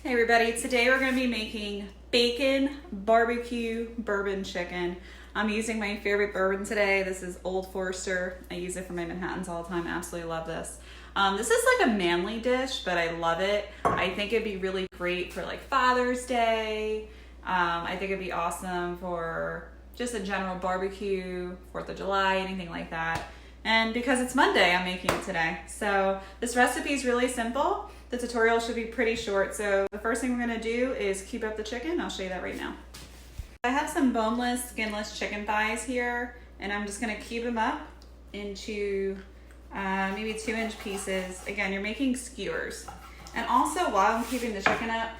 Hey everybody, today we're going to be making bacon barbecue bourbon chicken. I'm using my favorite bourbon today. This is Old Forester. I use it for my Manhattans all the time. I absolutely love this. This is like a manly dish, but I love it. I think it'd be really great for like Father's Day. I think it'd be awesome for just a general barbecue, 4th of July, anything like that. And because it's Monday, I'm making it today. So this recipe is really simple. The tutorial should be pretty short. So the first thing we're gonna do is cube up the chicken. I'll show you that right now. I have some boneless, skinless chicken thighs here, and I'm just gonna cube them up into maybe 2-inch pieces. Again, you're making skewers. And also while I'm cubing the chicken up,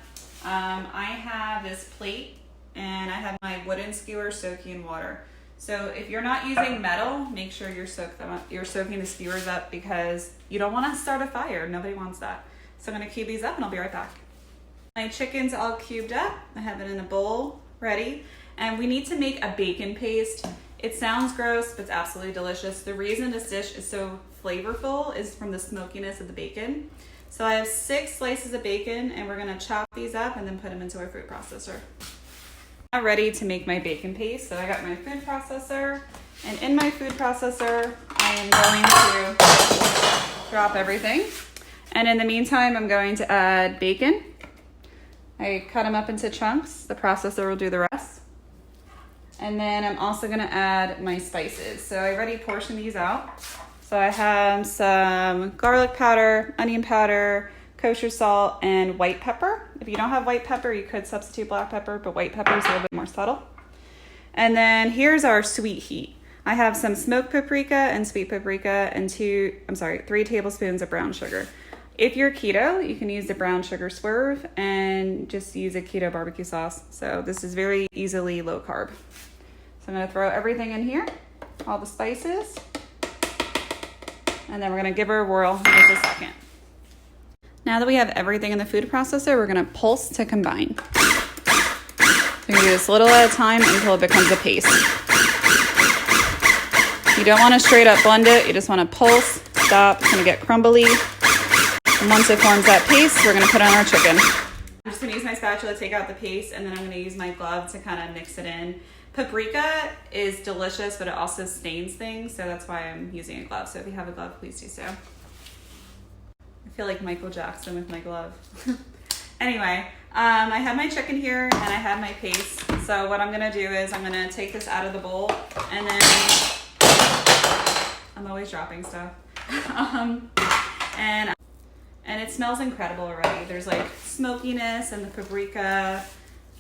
I have this plate and I have my wooden skewer soaking in water. So if you're not using metal, make sure you're soaking the skewers up because you don't want to start a fire. Nobody wants that. So I'm going to cube these up and I'll be right back. My chicken's all cubed up. I have it in a bowl ready. And we need to make a bacon paste. It sounds gross, but it's absolutely delicious. The reason this dish is so flavorful is from the smokiness of the bacon. So I have 6 slices of bacon and we're going to chop these up and then put them into our food processor. I'm ready to make my bacon paste. So I got my food processor, and in my food processor, I am going to drop everything. And in the meantime, I'm going to add bacon. I cut them up into chunks. The processor will do the rest. And then I'm also gonna add my spices. So I already portioned these out. So I have some garlic powder, onion powder, kosher salt, and white pepper. If you don't have white pepper, you could substitute black pepper, but white pepper is a little bit more subtle. And then here's our sweet heat. I have some smoked paprika and sweet paprika and 3 tablespoons of brown sugar. If you're keto, you can use the brown sugar Swerve and just use a keto barbecue sauce. So this is very easily low carb. So I'm gonna throw everything in here, all the spices, and then we're gonna give her a whirl in just a second. Now that we have everything in the food processor, we're gonna pulse to combine. So you're gonna do this little at a time until it becomes a paste. You don't wanna straight up blend it, you just wanna pulse, stop, it's gonna get crumbly. And once it forms that paste, we're gonna put on our chicken. I'm just gonna use my spatula to take out the paste, and then I'm gonna use my glove to kind of mix it in. Paprika is delicious, but it also stains things, so that's why I'm using a glove. So if you have a glove, please do so. I feel like Michael Jackson with my glove. Anyway, I have my chicken here and I have my paste. So what I'm gonna do is I'm gonna take this out of the bowl, and then I'm always dropping stuff. And it smells incredible already. There's like smokiness in the paprika,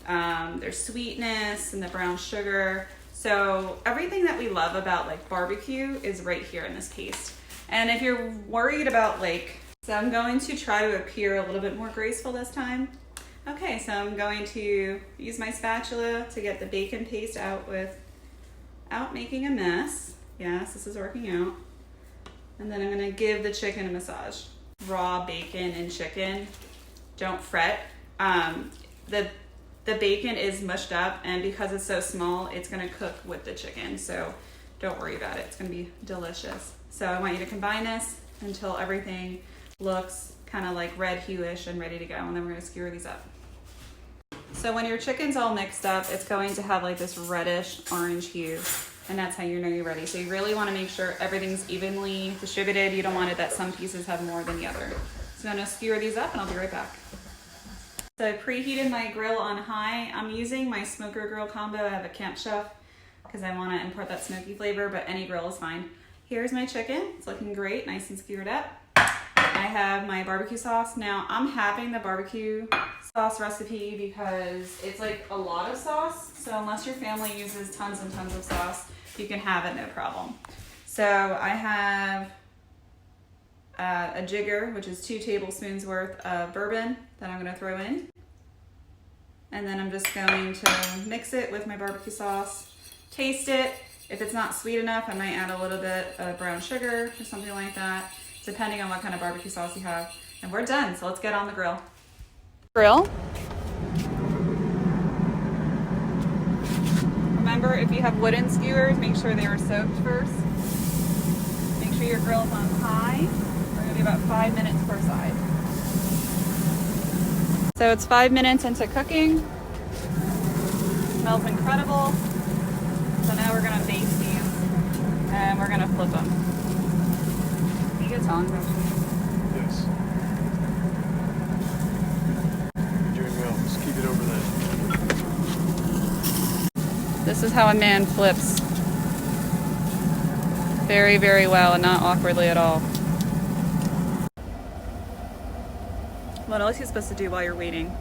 there's sweetness in the brown sugar. So everything that we love about like barbecue is right here in this paste. And if you're worried about so I'm going to try to appear a little bit more graceful this time. Okay, so I'm going to use my spatula to get the bacon paste out without making a mess. Yes, this is working out. And then I'm gonna give the chicken a massage. Raw bacon and chicken, don't fret. The bacon is mushed up, and because it's so small, it's gonna cook with the chicken. So don't worry about it, it's gonna be delicious. So I want you to combine this until everything looks kind of like red hue-ish and ready to go, and then we're gonna skewer these up. So when your chicken's all mixed up, it's going to have like this reddish orange hue, and that's how you know you're ready. So you really want to make sure everything's evenly distributed. You don't want it that some pieces have more than the other. So I'm gonna skewer these up and I'll be right back. So I preheated my grill on high. I'm using my smoker grill combo. I have a Camp Chef because I want to impart that smoky flavor, but any grill is fine. Here's my chicken. It's looking great, nice and skewered up. I have my barbecue sauce. Now I'm having the barbecue sauce recipe because it's like a lot of sauce. So unless your family uses tons and tons of sauce, you can have it, no problem. So I have a jigger, which is 2 tablespoons worth of bourbon that I'm gonna throw in. And then I'm just going to mix it with my barbecue sauce, taste it. If it's not sweet enough, I might add a little bit of brown sugar or something like that, depending on what kind of barbecue sauce you have. And we're done, so let's get on the grill. Remember, if you have wooden skewers, make sure they were soaked first. Make sure your grill's on high. We're gonna be about 5 minutes per side. So it's 5 minutes into cooking. Smells incredible. So now we're gonna baste these and we're gonna flip them. You get on, Yes. You're doing well. Just keep it over there. This is how a man flips. Very, very well and not awkwardly at all. What else are you supposed to do while you're waiting?